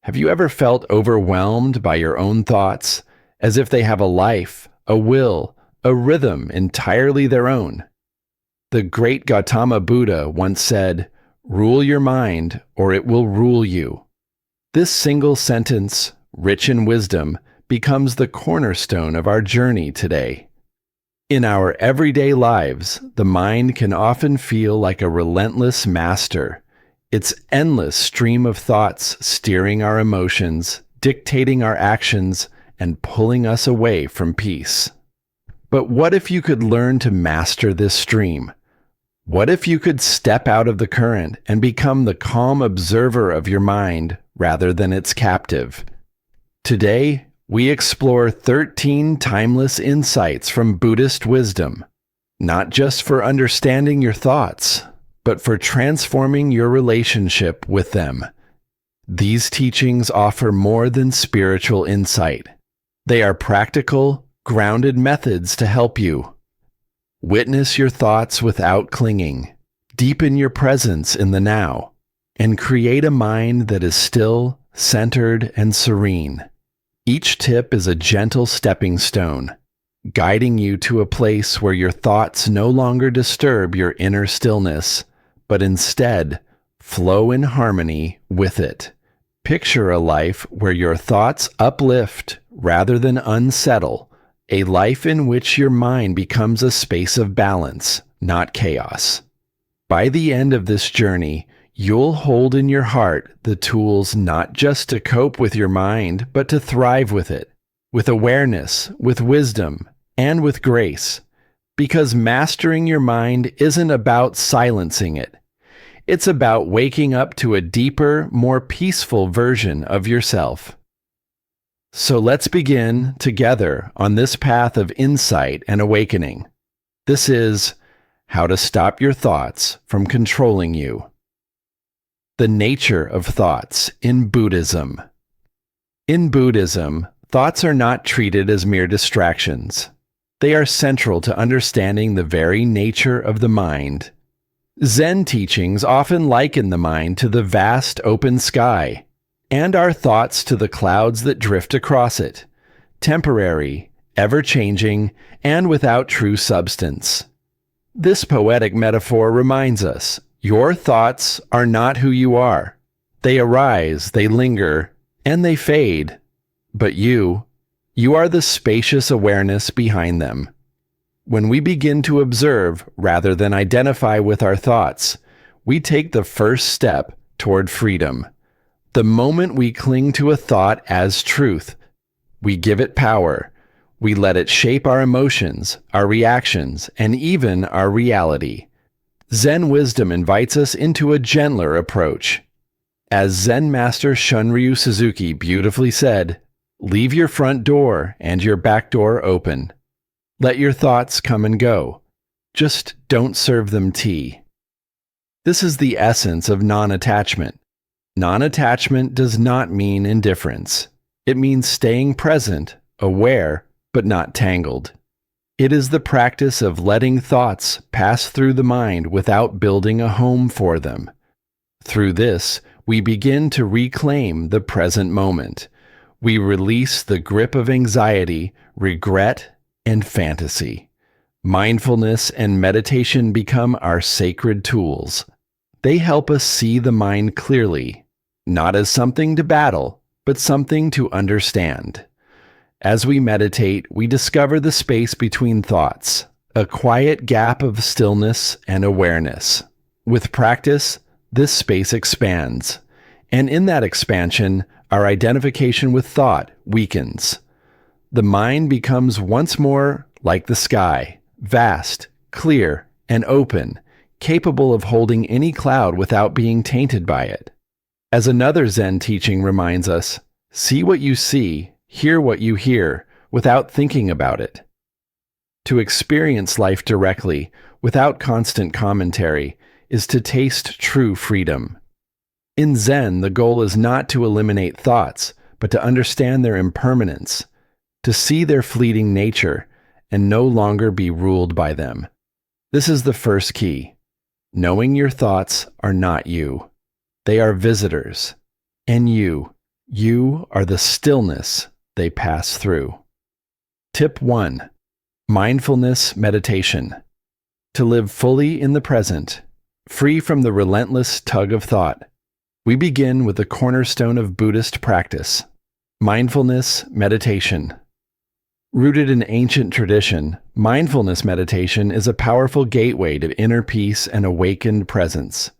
Have you ever felt overwhelmed by your own thoughts, as if they have a life, a will, a rhythm entirely their own? The great Gautama Buddha once said, "Rule your mind, or it will rule you." This single sentence, rich in wisdom, becomes the cornerstone of our journey today. In our everyday lives, the mind can often feel like a relentless master, its endless stream of thoughts steering our emotions, dictating our actions, and pulling us away from peace. But what if you could learn to master this stream? What if you could step out of the current and become the calm observer of your mind rather than its captive? Today, we explore 13 timeless insights from Buddhist wisdom, not just for understanding your thoughts, but for transforming your relationship with them. These teachings offer more than spiritual insight. They are practical, grounded methods to help you witness your thoughts without clinging, deepen your presence in the now, and create a mind that is still, centered, and serene. Each tip is a gentle stepping stone, guiding you to a place where your thoughts no longer disturb your inner stillness, but instead flow in harmony with it. Picture a life where your thoughts uplift rather than unsettle, a life in which your mind becomes a space of balance, not chaos. By the end of this journey, you'll hold in your heart the tools not just to cope with your mind, but to thrive with it, with awareness, with wisdom, and with grace. Because mastering your mind isn't about silencing it. It's about waking up to a deeper, more peaceful version of yourself. So let's begin together on this path of insight and awakening. This is how to stop your thoughts from controlling you. The nature of thoughts in Buddhism. In Buddhism, thoughts are not treated as mere distractions. They are central to understanding the very nature of the mind. Zen teachings often liken the mind to the vast open sky, and our thoughts to the clouds that drift across it, temporary, ever-changing, and without true substance. This poetic metaphor reminds us, your thoughts are not who you are. They arise, they linger, and they fade. But you are the spacious awareness behind them. When we begin to observe rather than identify with our thoughts, we take the first step toward freedom. The moment we cling to a thought as truth, we give it power. We let it shape our emotions, our reactions, and even our reality. Zen wisdom invites us into a gentler approach. As Zen master Shunryu Suzuki beautifully said, "Leave your front door and your back door open. Let your thoughts come and go. Just don't serve them tea." This is the essence of non-attachment. Non-attachment does not mean indifference. It means staying present, aware, but not tangled. It is the practice of letting thoughts pass through the mind without building a home for them. Through this, we begin to reclaim the present moment. We release the grip of anxiety, regret, and fantasy. Mindfulness and meditation become our sacred tools. They help us see the mind clearly, not as something to battle, but something to understand. As we meditate, we discover the space between thoughts, a quiet gap of stillness and awareness. With practice, this space expands, and in that expansion, our identification with thought weakens. The mind becomes once more like the sky, vast, clear, and open, capable of holding any cloud without being tainted by it. As another Zen teaching reminds us, see what you see, hear what you hear, without thinking about it. To experience life directly, without constant commentary, is to taste true freedom. In Zen, the goal is not to eliminate thoughts, but to understand their impermanence, to see their fleeting nature, and no longer be ruled by them. This is the first key. Knowing your thoughts are not you. They are visitors. And you You are the stillness they pass through. Tip 1. Mindfulness meditation. To live fully in the present, free from the relentless tug of thought, we begin with the cornerstone of Buddhist practice, mindfulness meditation. Rooted in ancient tradition, mindfulness meditation is a powerful gateway to inner peace and awakened presence.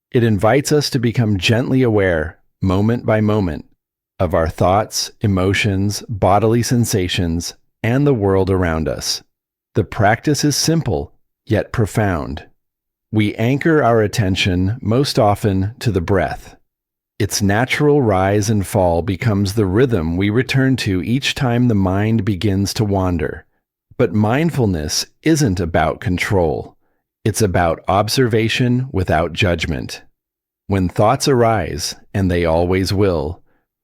It invites us to become gently aware, moment by moment, of our thoughts, emotions, bodily sensations, and the world around us. The practice is simple, yet profound. We anchor our attention most often to the breath. Its natural rise and fall becomes the rhythm we return to each time the mind begins to wander. But mindfulness isn't about control. It's about observation without judgment. When thoughts arise, and they always will,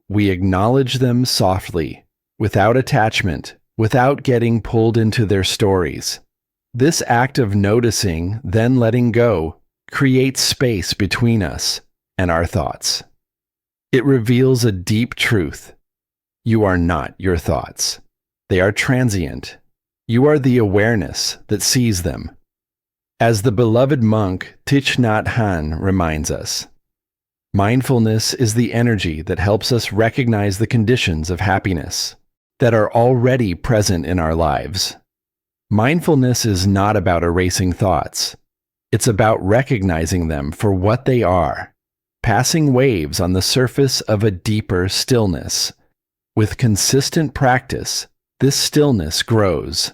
we acknowledge them softly, without attachment, without getting pulled into their stories. This act of noticing, then letting go, creates space between us and our thoughts. It reveals a deep truth. You are not your thoughts. They are transient. You are the awareness that sees them. As the beloved monk Thich Nhat Hanh reminds us, mindfulness is the energy that helps us recognize the conditions of happiness that are already present in our lives. Mindfulness is not about erasing thoughts. It's about recognizing them for what they are, passing waves on the surface of a deeper stillness. With consistent practice, this stillness grows.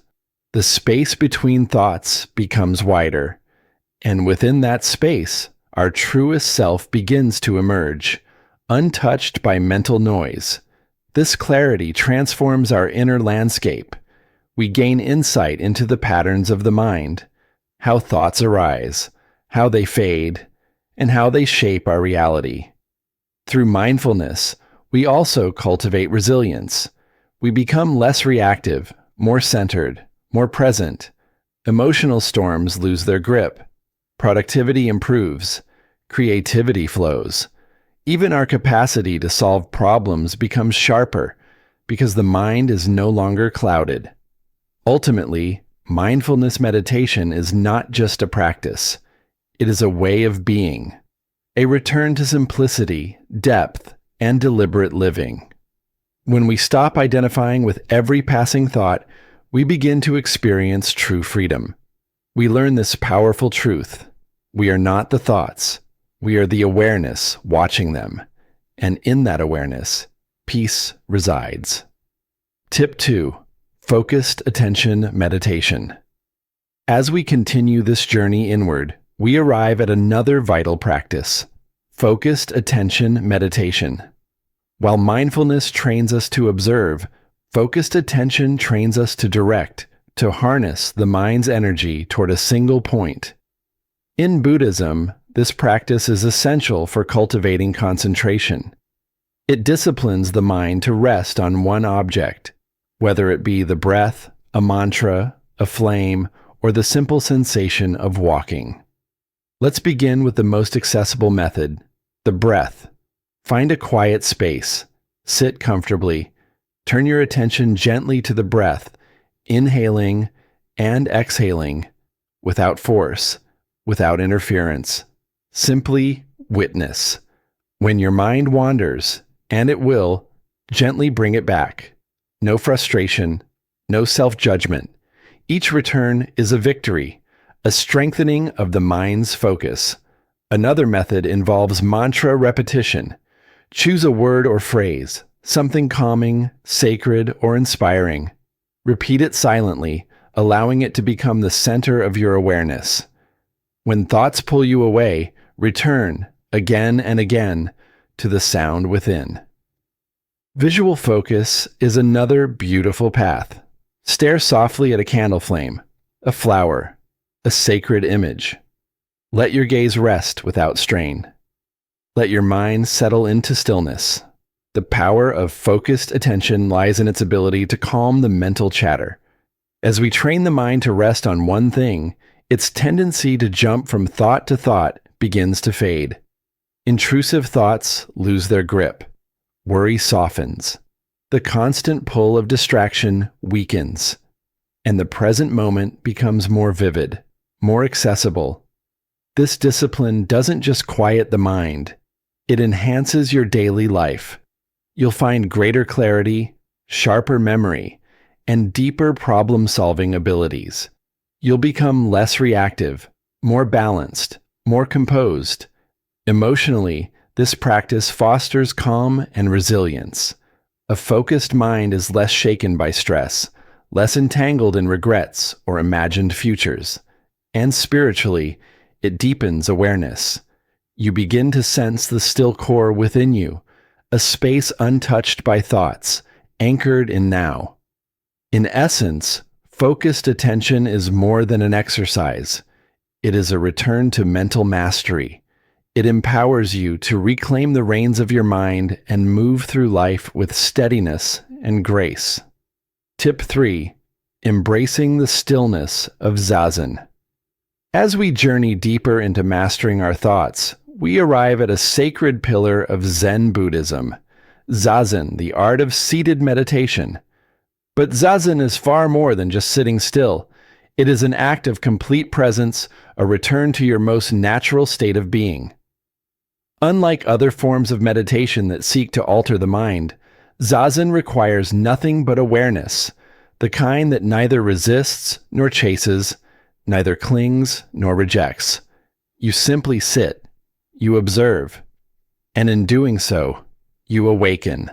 The space between thoughts becomes wider, and within that space, our truest self begins to emerge, untouched by mental noise. This clarity transforms our inner landscape. We gain insight into the patterns of the mind, how thoughts arise, how they fade, and how they shape our reality. Through mindfulness, we also cultivate resilience. We become less reactive, more centered, more present. Emotional storms lose their grip. Productivity improves. Creativity flows. Even our capacity to solve problems becomes sharper because the mind is no longer clouded. Ultimately, mindfulness meditation is not just a practice. It is a way of being, a return to simplicity, depth, and deliberate living. When we stop identifying with every passing thought, we begin to experience true freedom. We learn this powerful truth. We are not the thoughts. We are the awareness watching them. And in that awareness, peace resides. Tip 2. Focused attention meditation. As we continue this journey inward, we arrive at another vital practice, focused attention meditation. While mindfulness trains us to observe, focused attention trains us to direct, to harness the mind's energy toward a single point. In Buddhism, this practice is essential for cultivating concentration. It disciplines the mind to rest on one object, whether it be the breath, a mantra, a flame, or the simple sensation of walking. Let's begin with the most accessible method, the breath. Find a quiet space, sit comfortably, turn your attention gently to the breath, inhaling and exhaling, without force, without interference. Simply witness. When your mind wanders, and it will, gently bring it back. No frustration, no self-judgment. Each return is a victory, a strengthening of the mind's focus. Another method involves mantra repetition. Choose a word or phrase, something calming, sacred, or inspiring. Repeat it silently, allowing it to become the center of your awareness. When thoughts pull you away, return, again and again, to the sound within. Visual focus is another beautiful path. Stare softly at a candle flame, a flower, a sacred image. Let your gaze rest without strain. Let your mind settle into stillness. The power of focused attention lies in its ability to calm the mental chatter. As we train the mind to rest on one thing, its tendency to jump from thought to thought begins to fade. Intrusive thoughts lose their grip. Worry softens. The constant pull of distraction weakens, and the present moment becomes more vivid, more accessible. This discipline doesn't just quiet the mind, it enhances your daily life. You'll find greater clarity, sharper memory, and deeper problem-solving abilities. You'll become less reactive, more balanced, more composed. Emotionally, this practice fosters calm and resilience. A focused mind is less shaken by stress, less entangled in regrets or imagined futures. And spiritually, it deepens awareness. You begin to sense the still core within you, a space untouched by thoughts, anchored in now. In essence, focused attention is more than an exercise. It is a return to mental mastery. It empowers you to reclaim the reins of your mind and move through life with steadiness and grace. Tip 3. Embracing the stillness of Zazen. As we journey deeper into mastering our thoughts, we arrive at a sacred pillar of Zen Buddhism, Zazen, the art of seated meditation. But Zazen is far more than just sitting still. It is an act of complete presence, a return to your most natural state of being. Unlike other forms of meditation that seek to alter the mind, Zazen requires nothing but awareness, the kind that neither resists nor chases, neither clings nor rejects. You simply sit, you observe, and in doing so, you awaken.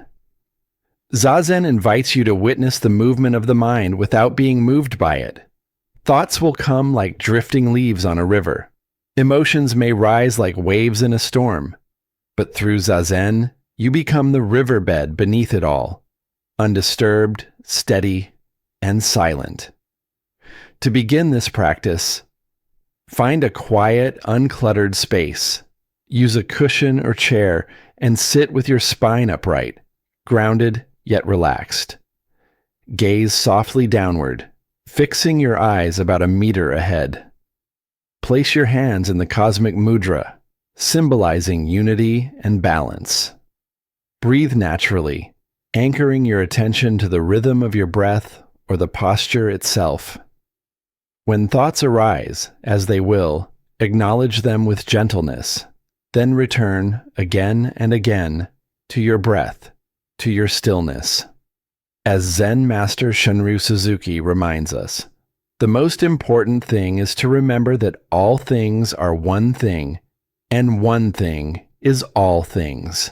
Zazen invites you to witness the movement of the mind without being moved by it. Thoughts will come like drifting leaves on a river. Emotions may rise like waves in a storm, but through Zazen, you become the riverbed beneath it all, undisturbed, steady, and silent. To begin this practice, find a quiet, uncluttered space. Use a cushion or chair and sit with your spine upright, grounded yet relaxed. Gaze softly downward, fixing your eyes about a meter ahead. Place your hands in the cosmic mudra, symbolizing unity and balance. Breathe naturally, anchoring your attention to the rhythm of your breath or the posture itself. When thoughts arise, as they will, acknowledge them with gentleness, then return again and again to your breath, to your stillness. As Zen Master Shunryu Suzuki reminds us, the most important thing is to remember that all things are one thing, and one thing is all things.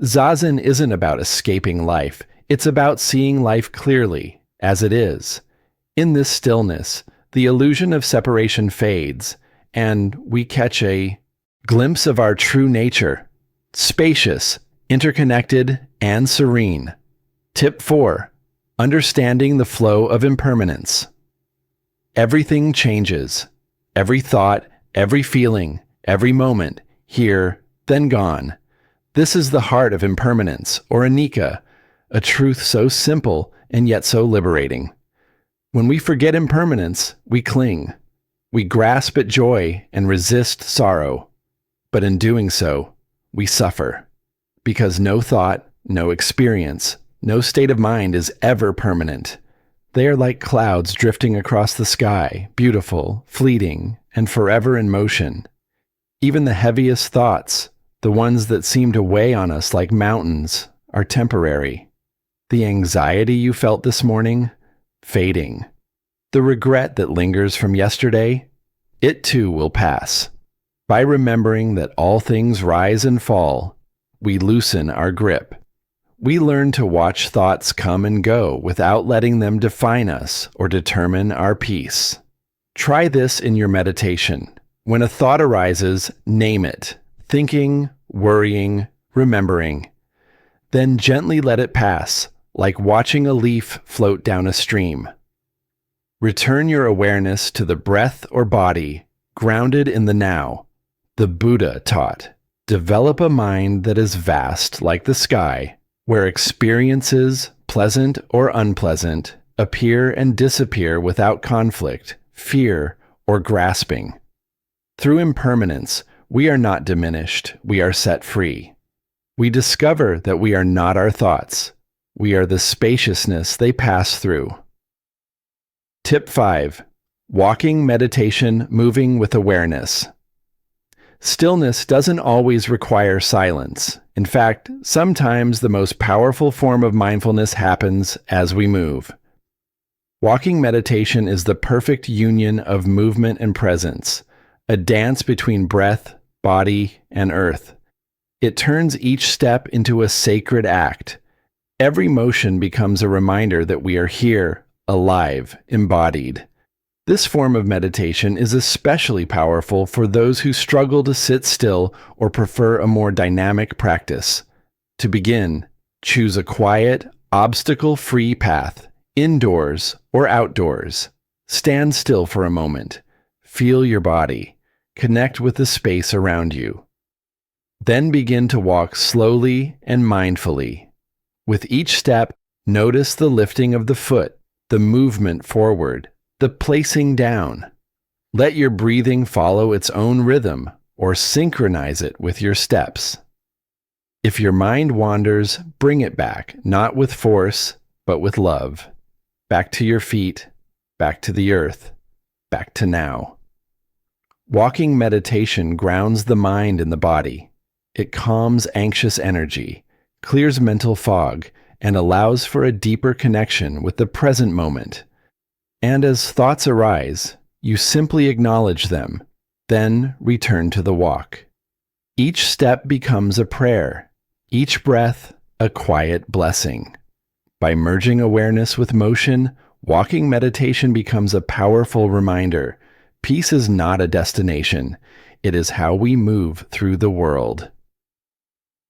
Zazen isn't about escaping life, it's about seeing life clearly, as it is. In this stillness, the illusion of separation fades, and we catch a glimpse of our true nature, spacious, interconnected, and serene. Tip 4. Understanding the flow of impermanence. Everything changes. Every thought, every feeling, every moment, here, then gone. This is the heart of impermanence, or anicca, a truth so simple and yet so liberating. When we forget impermanence, we cling. We grasp at joy and resist sorrow. But in doing so, we suffer. Because no thought, no experience, no state of mind is ever permanent. They are like clouds drifting across the sky, beautiful, fleeting, and forever in motion. Even the heaviest thoughts, the ones that seem to weigh on us like mountains, are temporary. The anxiety you felt this morning, fading. The regret that lingers from yesterday, it too will pass. By remembering that all things rise and fall, we loosen our grip. We learn to watch thoughts come and go without letting them define us or determine our peace. Try this in your meditation. When a thought arises, name it, thinking, worrying, remembering. Then gently let it pass, like watching a leaf float down a stream. Return your awareness to the breath or body, grounded in the now. The Buddha taught, develop a mind that is vast like the sky, where experiences, pleasant or unpleasant, appear and disappear without conflict, fear, or grasping. Through impermanence, we are not diminished, we are set free. We discover that we are not our thoughts. We are the spaciousness they pass through. Tip 5. Walking meditation, moving with awareness. Stillness doesn't always require silence. In fact, sometimes the most powerful form of mindfulness happens as we move. Walking meditation is the perfect union of movement and presence, a dance between breath, body, and earth. It turns each step into a sacred act. Every motion becomes a reminder that we are here, alive, embodied. This form of meditation is especially powerful for those who struggle to sit still or prefer a more dynamic practice. To begin, choose a quiet, obstacle-free path, indoors or outdoors. Stand still for a moment. Feel your body. Connect with the space around you. Then begin to walk slowly and mindfully. With each step, notice the lifting of the foot, the movement forward, the placing down. Let your breathing follow its own rhythm or synchronize it with your steps. If your mind wanders, bring it back, not with force, but with love. Back to your feet, back to the earth, back to now. Walking meditation grounds the mind in the body. It calms anxious energy, clears mental fog, and allows for a deeper connection with the present moment. And as thoughts arise, you simply acknowledge them, then return to the walk. Each step becomes a prayer, each breath a quiet blessing. By merging awareness with motion, walking meditation becomes a powerful reminder. Peace is not a destination. It is how we move through the world.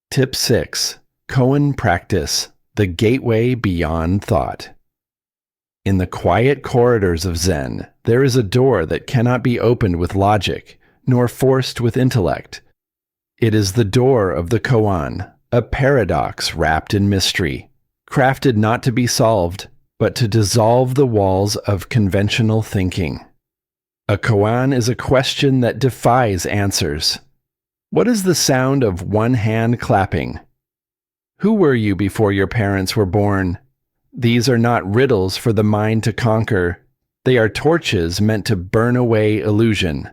Tip 6. Koan practice, the gateway beyond thought. In the quiet corridors of Zen, there is a door that cannot be opened with logic, nor forced with intellect. It is the door of the koan, a paradox wrapped in mystery, crafted not to be solved, but to dissolve the walls of conventional thinking. A koan is a question that defies answers. What is the sound of one hand clapping? Who were you before your parents were born? These are not riddles for the mind to conquer. They are torches meant to burn away illusion.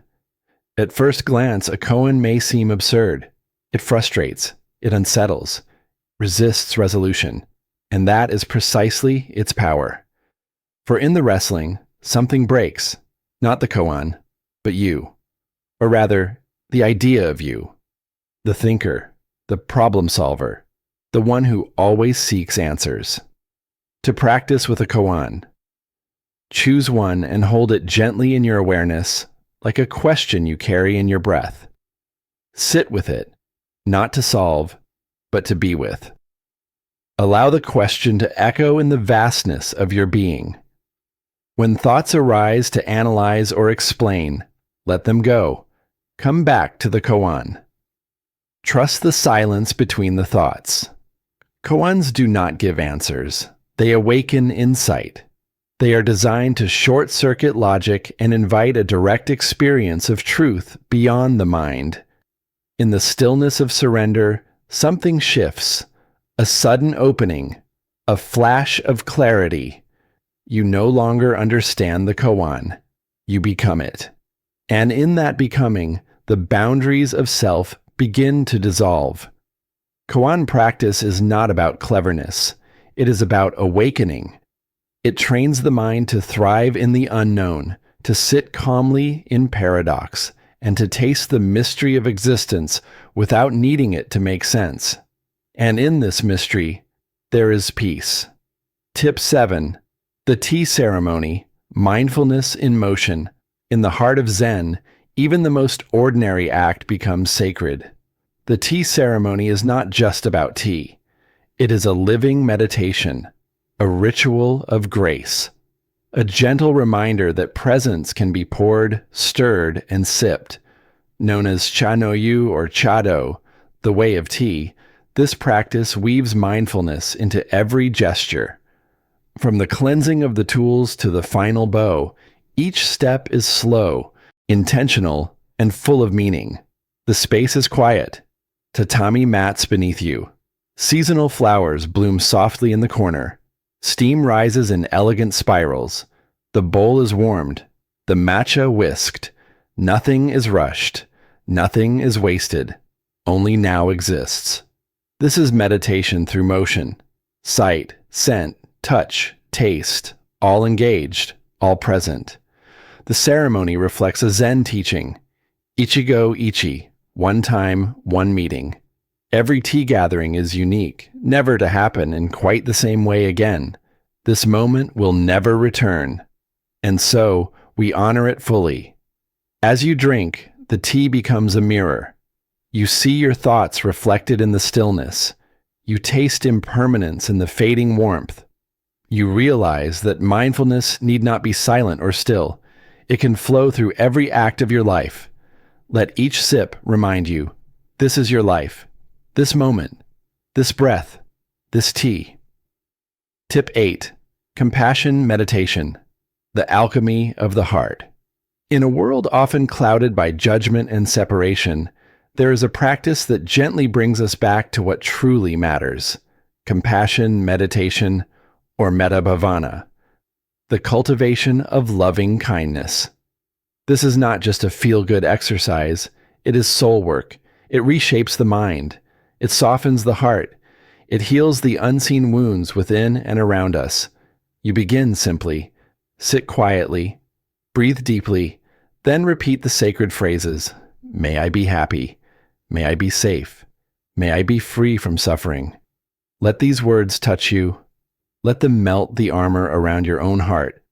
At first glance, a koan may seem absurd. It frustrates, it unsettles, resists resolution. And that is precisely its power. For in the wrestling, something breaks, not the koan, but you. Or rather, the idea of you. The thinker, the problem solver, the one who always seeks answers. To practice with a koan, choose one and hold it gently in your awareness, like a question you carry in your breath. Sit with it, not to solve, but to be with. Allow the question to echo in the vastness of your being. When thoughts arise to analyze or explain, let them go. Come back to the koan. Trust the silence between the thoughts. Koans do not give answers. They awaken insight. They are designed to short-circuit logic and invite a direct experience of truth beyond the mind. In the stillness of surrender, something shifts. A sudden opening, a flash of clarity. You no longer understand the koan. You become it. And in that becoming, the boundaries of self begin to dissolve. Koan practice is not about cleverness. It is about awakening. It trains the mind to thrive in the unknown, to sit calmly in paradox, and to taste the mystery of existence without needing it to make sense. And in this mystery, there is peace. Tip 7. The tea ceremony, mindfulness in motion. In the heart of Zen, even the most ordinary act becomes sacred. The tea ceremony is not just about tea. It is a living meditation, a ritual of grace, a gentle reminder that presence can be poured, stirred, and sipped. Known as cha no yu or chado, the way of tea, this practice weaves mindfulness into every gesture. From the cleansing of the tools to the final bow, each step is slow, intentional, and full of meaning. The space is quiet. Tatami mats beneath you. Seasonal flowers bloom softly in the corner. Steam rises in elegant spirals. The bowl is warmed. The matcha whisked. Nothing is rushed. Nothing is wasted. Only now exists. This is meditation through motion. Sight, scent, touch, taste, all engaged, all present. The ceremony reflects a Zen teaching. Ichigo Ichi, one time, one meeting. Every tea gathering is unique, never to happen in quite the same way again. This moment will never return. And so, we honor it fully. As you drink, the tea becomes a mirror. You see your thoughts reflected in the stillness. You taste impermanence in the fading warmth. You realize that mindfulness need not be silent or still. It can flow through every act of your life. Let each sip remind you, this is your life, this moment, this breath, this tea. Tip 8. Compassion Meditation. The Alchemy of the Heart. In a world often clouded by judgment and separation, there is a practice that gently brings us back to what truly matters. Compassion meditation, or metta bhavana. The cultivation of loving kindness. This is not just a feel-good exercise, it is soul work. It reshapes the mind. It softens the heart. It heals the unseen wounds within and around us. You begin simply. Sit quietly. Breathe deeply. Then repeat the sacred phrases. May I be happy. May I be safe. May I be free from suffering. Let these words touch you. Let them melt the armor around your own heart.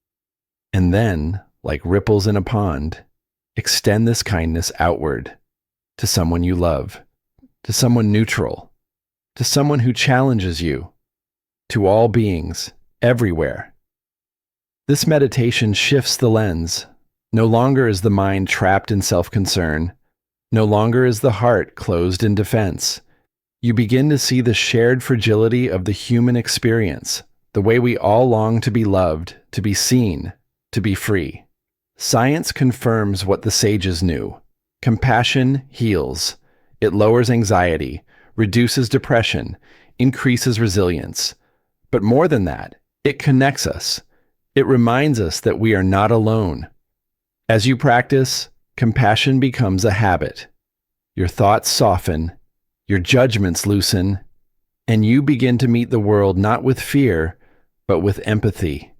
And then, like ripples in a pond, extend this kindness outward to someone you love, to someone neutral, to someone who challenges you, to all beings, everywhere. This meditation shifts the lens. No longer is the mind trapped in self-concern. No longer is the heart closed in defense. You begin to see the shared fragility of the human experience, the way we all long to be loved, to be seen, to be free. Science confirms what the sages knew. Compassion heals. It lowers anxiety, reduces depression, increases resilience. But more than that, it connects us. It reminds us that we are not alone. As you practice, compassion becomes a habit. Your thoughts soften, your judgments loosen, and you begin to meet the world not with fear, but with empathy.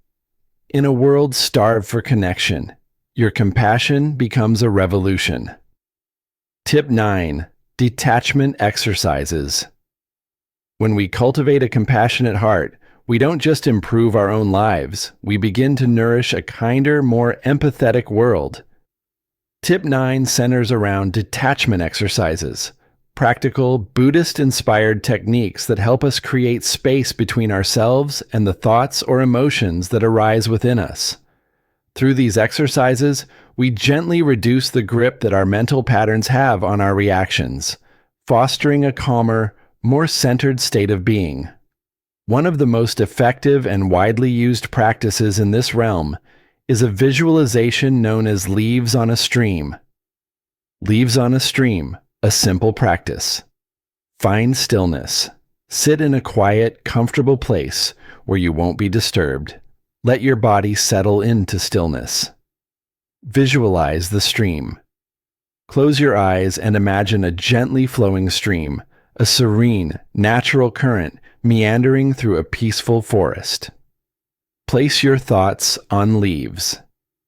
In a world starved for connection, your compassion becomes a revolution. Tip 9. Detachment exercises. When we cultivate a compassionate heart, we don't just improve our own lives, we begin to nourish a kinder, more empathetic world. Tip 9 centers around detachment exercises, practical Buddhist-inspired techniques that help us create space between ourselves and the thoughts or emotions that arise within us. Through these exercises, we gently reduce the grip that our mental patterns have on our reactions, fostering a calmer, more centered state of being. One of the most effective and widely used practices in this realm is a visualization known as leaves on a stream. Leaves on a stream, a simple practice. Find stillness. Sit in a quiet, comfortable place where you won't be disturbed. Let your body settle into stillness. Visualize the stream. Close your eyes and imagine a gently flowing stream, a serene, natural current meandering through a peaceful forest. Place your thoughts on leaves.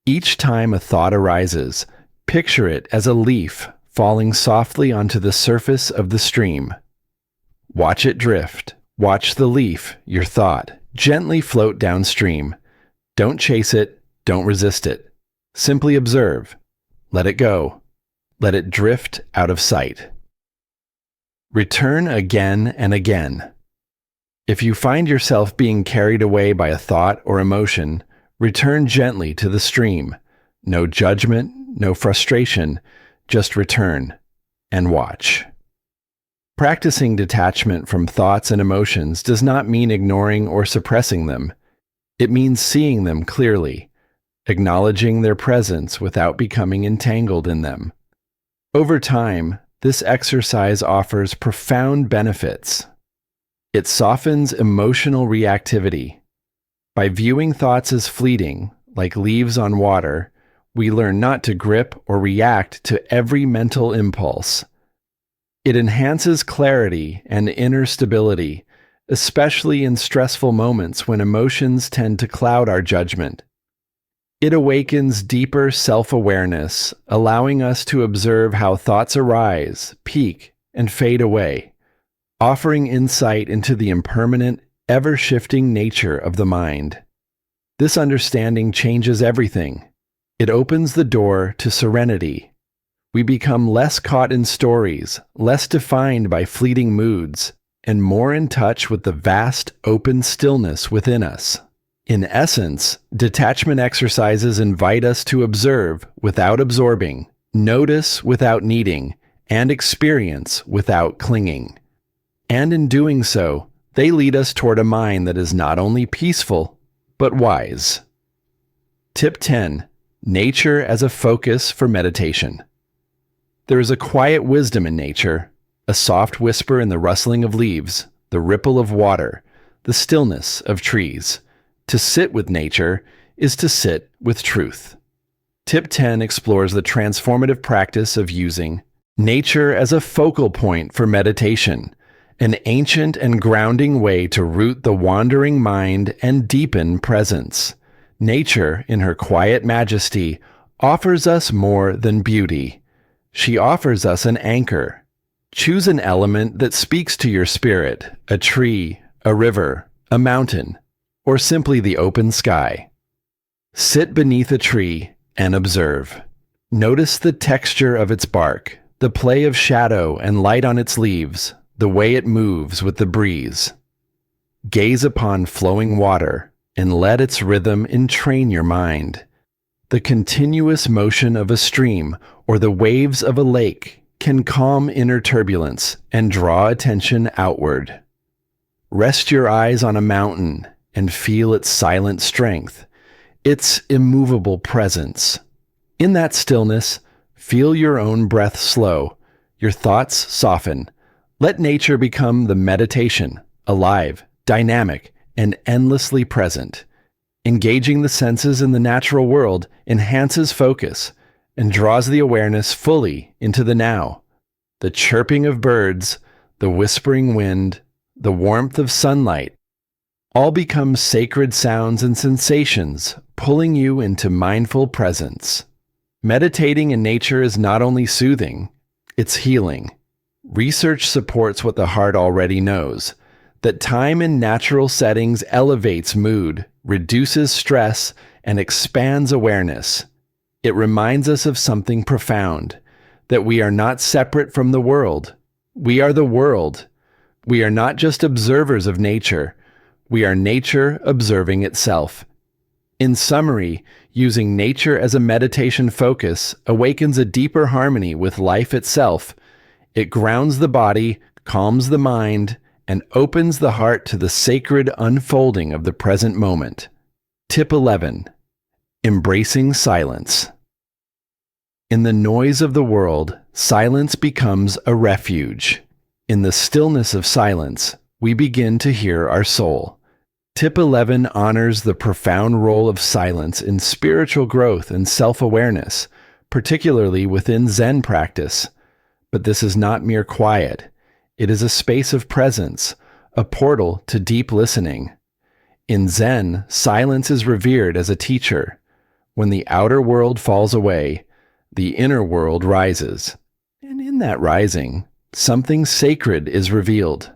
Each time a thought arises, picture it as a leaf falling softly onto the surface of the stream. Watch it drift. Watch the leaf, your thought, gently float downstream. Don't chase it. Don't resist it. Simply observe. Let it go. Let it drift out of sight. Return again and again. If you find yourself being carried away by a thought or emotion, return gently to the stream. No judgment, no frustration, just return and watch. Practicing detachment from thoughts and emotions does not mean ignoring or suppressing them. It means seeing them clearly, acknowledging their presence without becoming entangled in them. Over time, this exercise offers profound benefits. It softens emotional reactivity. By viewing thoughts as fleeting, like leaves on water, we learn not to grip or react to every mental impulse. It enhances clarity and inner stability, especially in stressful moments when emotions tend to cloud our judgment. It awakens deeper self-awareness, allowing us to observe how thoughts arise, peak, and fade away, offering insight into the impermanent, ever-shifting nature of the mind. This understanding changes everything. It opens the door to serenity. We become less caught in stories, less defined by fleeting moods, and more in touch with the vast, open stillness within us. In essence, detachment exercises invite us to observe without absorbing, notice without needing, and experience without clinging. And in doing so, they lead us toward a mind that is not only peaceful, but wise. Tip 10. Nature as a focus for meditation. There is a quiet wisdom in nature, a soft whisper in the rustling of leaves, the ripple of water, the stillness of trees. To sit with nature is to sit with truth. Tip 10 explores the transformative practice of using nature as a focal point for meditation, an ancient and grounding way to root the wandering mind and deepen presence. Nature, in her quiet majesty, offers us more than beauty. She offers us an anchor. Choose an element that speaks to your spirit, a tree, a river, a mountain, or simply the open sky. Sit beneath a tree and observe. Notice the texture of its bark, the play of shadow and light on its leaves, the way it moves with the breeze. Gaze upon flowing water and let its rhythm entrain your mind. The continuous motion of a stream or the waves of a lake can calm inner turbulence and draw attention outward. Rest your eyes on a mountain and feel its silent strength, its immovable presence. In that stillness, feel your own breath slow, your thoughts soften. Let nature become the meditation, alive, dynamic, and endlessly present. Engaging the senses in the natural world enhances focus and draws the awareness fully into the now. The chirping of birds, the whispering wind, the warmth of sunlight, all become sacred sounds and sensations, pulling you into mindful presence. Meditating in nature is not only soothing, it's healing. Research supports what the heart already knows, that time in natural settings elevates mood, reduces stress, and expands awareness. It reminds us of something profound, that we are not separate from the world. We are the world. We are not just observers of nature. We are nature observing itself. In summary, using nature as a meditation focus awakens a deeper harmony with life itself. It grounds the body, calms the mind, and opens the heart to the sacred unfolding of the present moment. Tip 11. Embracing silence. In the noise of the world, silence becomes a refuge. In the stillness of silence, we begin to hear our soul. Tip 11 honors the profound role of silence in spiritual growth and self-awareness, particularly within Zen practice. But this is not mere quiet. It is a space of presence, a portal to deep listening. In Zen, silence is revered as a teacher. When the outer world falls away, the inner world rises. And in that rising, something sacred is revealed.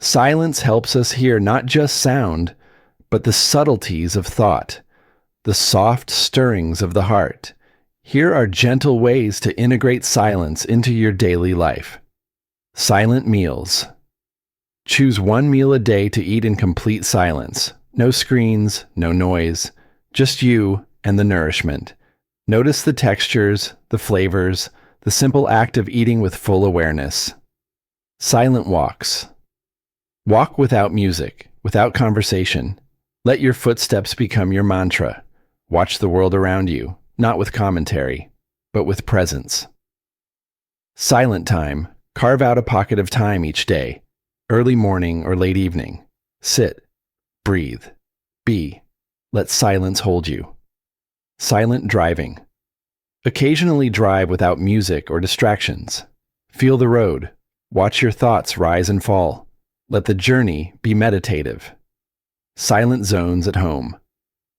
Silence helps us hear not just sound, but the subtleties of thought, the soft stirrings of the heart. Here are gentle ways to integrate silence into your daily life. Silent meals. Choose one meal a day to eat in complete silence. No screens, no noise, just you and the nourishment. Notice the textures, the flavors, the simple act of eating with full awareness. Silent walks. Walk without music, without conversation. Let your footsteps become your mantra. Watch the world around you, not with commentary, but with presence. Silent time. Carve out a pocket of time each day, early morning or late evening. Sit. Breathe. Be. Let silence hold you. Silent driving. Occasionally drive without music or distractions. Feel the road. Watch your thoughts rise and fall. Let the journey be meditative. Silent zones at home.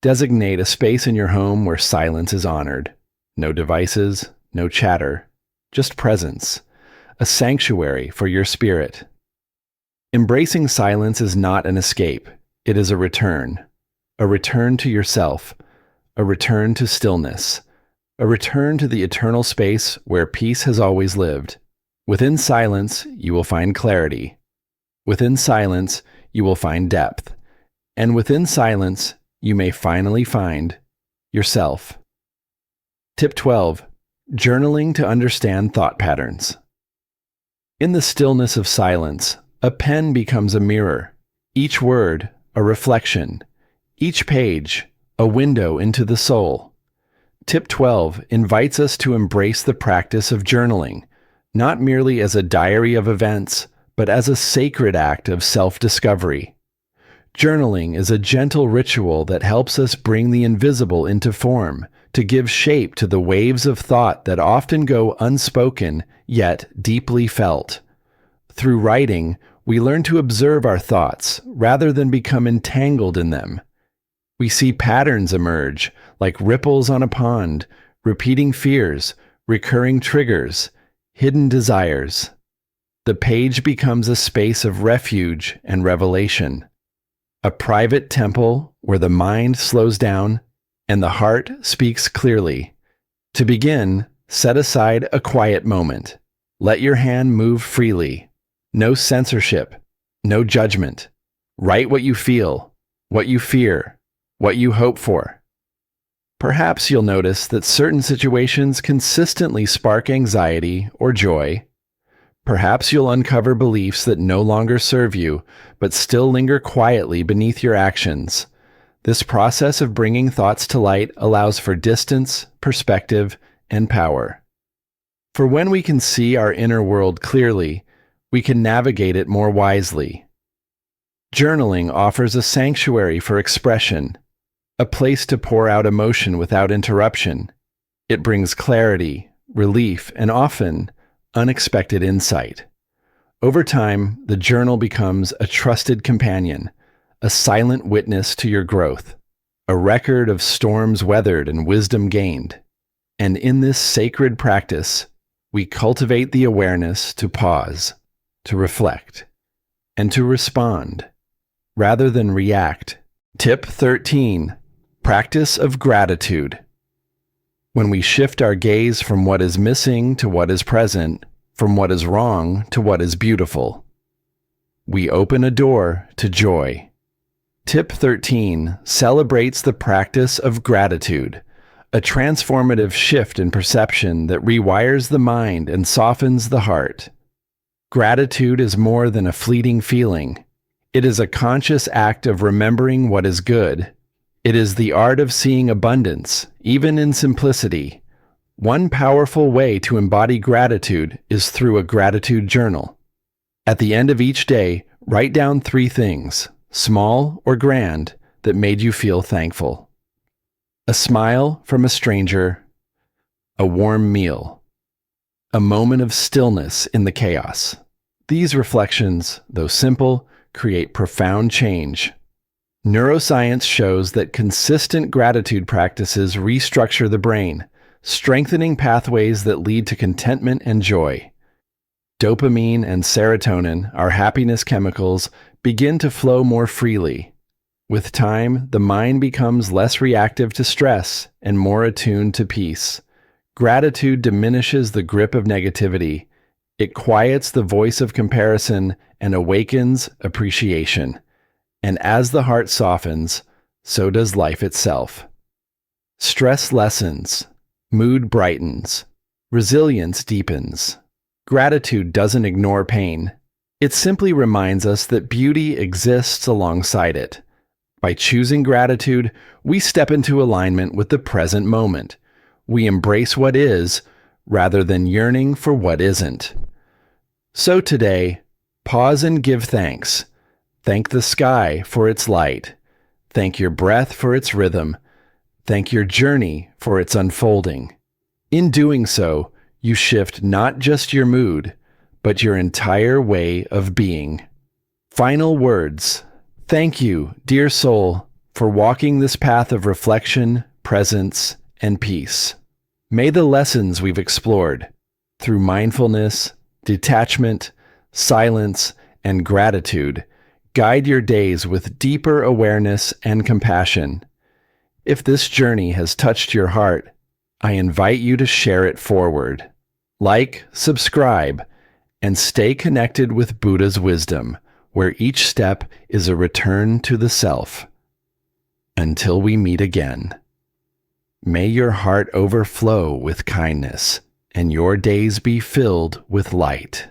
Designate a space in your home where silence is honored. No devices, no chatter, just presence. A sanctuary for your spirit. Embracing silence is not an escape. It is a return to yourself, a return to stillness, a return to the eternal space where peace has always lived. Within silence, you will find clarity. Within silence, you will find depth. And within silence, you may finally find yourself. Tip 12. Journaling to understand thought patterns. In the stillness of silence, a pen becomes a mirror, each word a reflection, each page a window into the soul. Tip 12 invites us to embrace the practice of journaling, not merely as a diary of events, but as a sacred act of self-discovery. Journaling is a gentle ritual that helps us bring the invisible into form, to give shape to the waves of thought that often go unspoken, yet deeply felt. Through writing, we learn to observe our thoughts rather than become entangled in them. We see patterns emerge, like ripples on a pond, repeating fears, recurring triggers, hidden desires. The page becomes a space of refuge and revelation, a private temple where the mind slows down and the heart speaks clearly. To begin, set aside a quiet moment. Let your hand move freely. No censorship, no judgment. Write what you feel, what you fear, what you hope for. Perhaps you'll notice that certain situations consistently spark anxiety or joy. Perhaps you'll uncover beliefs that no longer serve you, but still linger quietly beneath your actions. This process of bringing thoughts to light allows for distance, perspective, and power. For when we can see our inner world clearly, we can navigate it more wisely. Journaling offers a sanctuary for expression, a place to pour out emotion without interruption. It brings clarity, relief, and often unexpected insight. Over time, the journal becomes a trusted companion, a silent witness to your growth, a record of storms weathered and wisdom gained. And in this sacred practice, we cultivate the awareness to pause, to reflect, and to respond, rather than react. Tip 13. Practice of gratitude. When we shift our gaze from what is missing to what is present, from what is wrong to what is beautiful, we open a door to joy. Tip 13 celebrates the practice of gratitude, a transformative shift in perception that rewires the mind and softens the heart. Gratitude is more than a fleeting feeling. It is a conscious act of remembering what is good. It is the art of seeing abundance, even in simplicity. One powerful way to embody gratitude is through a gratitude journal. At the end of each day, write down 3 things, small or grand, that made you feel thankful. A smile from a stranger, a warm meal, a moment of stillness in the chaos. These reflections, though simple, create profound change. Neuroscience shows that consistent gratitude practices restructure the brain, strengthening pathways that lead to contentment and joy. Dopamine and serotonin, our happiness chemicals, begin to flow more freely. With time, the mind becomes less reactive to stress and more attuned to peace. Gratitude diminishes the grip of negativity. It quiets the voice of comparison and awakens appreciation. And as the heart softens, so does life itself. Stress lessens, mood brightens, resilience deepens. Gratitude doesn't ignore pain. It simply reminds us that beauty exists alongside it. By choosing gratitude, we step into alignment with the present moment. We embrace what is, rather than yearning for what isn't. So today, pause and give thanks. Thank the sky for its light. Thank your breath for its rhythm. Thank your journey for its unfolding. In doing so, you shift not just your mood, but your entire way of being. Final words. Thank you, dear soul, for walking this path of reflection, presence, and peace. May the lessons we've explored through mindfulness, detachment, silence, and gratitude guide your days with deeper awareness and compassion. If this journey has touched your heart, I invite you to share it forward. Like, subscribe, and stay connected with Buddha's wisdom, where each step is a return to the self. Until we meet again, may your heart overflow with kindness and your days be filled with light.